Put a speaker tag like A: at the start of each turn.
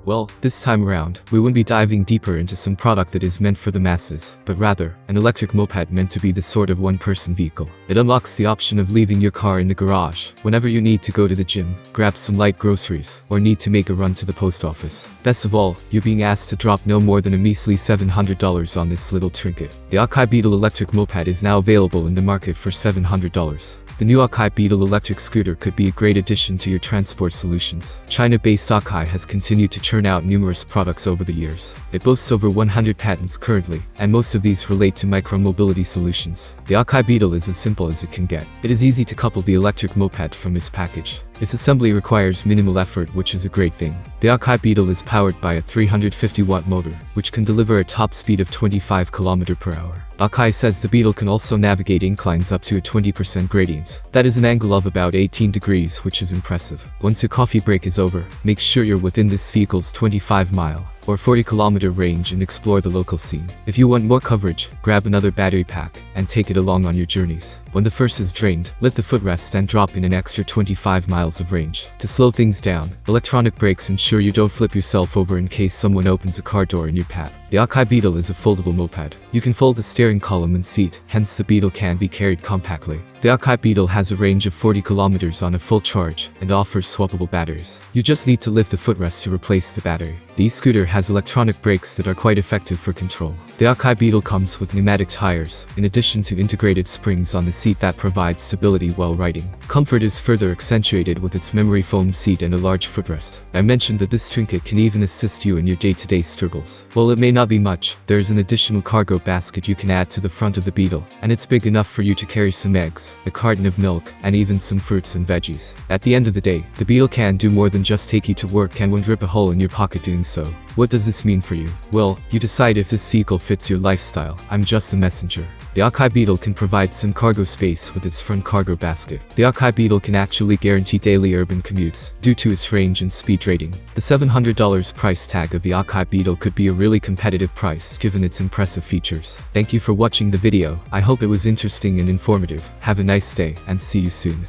A: Well, this time around, we won't be diving deeper into some product that is meant for the masses, but rather, an electric moped meant to be the sort of one-person vehicle. It unlocks the option of leaving your car in the garage whenever you need to go to the gym, grab some light groceries, or need to make a run to the post office. Best of all, you're being asked to drop no more than a measly $700 on this little trinket. The Okai Beetle electric moped is now available in the market for $700. The new Okai Beetle electric scooter could be a great addition to your transport solutions. China-based Okai has continued to churn out numerous products over the years. It boasts over 100 patents currently, and most of these relate to micromobility solutions. The Okai Beetle is as simple as it can get. It is easy to couple the electric moped from its package. Its assembly requires minimal effort, which is a great thing. The Okai Beetle is powered by a 350-watt motor, which can deliver a top speed of 25 km/h. Okai says the Beetle can also navigate inclines up to a 20% gradient. That is an angle of about 18 degrees, which is impressive. Once your coffee break is over, make sure you're within this vehicle's 25-mile or 40-kilometer range and explore the local scene. If you want more coverage, grab another battery pack and take it along on your journeys. When the first is drained, lift the footrest and drop in an extra 25 miles of range. To slow things down, electronic brakes ensure you don't flip yourself over in case someone opens a car door in your path. The Okai Beetle is a foldable moped. You can fold the steering column and seat, hence the Beetle can be carried compactly. The Okai Beetle has a range of 40 kilometers on a full charge and offers swappable batteries. You just need to lift the footrest to replace the battery. The e-scooter has electronic brakes that are quite effective for control. The Okai Beetle comes with pneumatic tires, in addition to integrated springs on the seat that provide stability while riding. Comfort is further accentuated with its memory foam seat and a large footrest. I mentioned that this trinket can even assist you in your day-to-day struggles. While it may not be much, there is an additional cargo basket you can add to the front of the Beetle, and it's big enough for you to carry some eggs, a carton of milk, and even some fruits and veggies. At the end of the day, the Beetle can do more than just take you to work and won't rip a hole in your pocket doing so. What does this mean for you? Well, you decide if this vehicle fits your lifestyle. I'm just a messenger. The Okai Beetle can provide some cargo space with its front cargo basket. The Okai Beetle can actually guarantee daily urban commutes, due to its range and speed rating. The $700 price tag of the Okai Beetle could be a really competitive price given its impressive features. Thank you for watching the video. I hope it was interesting and informative. Have a nice day, and see you soon.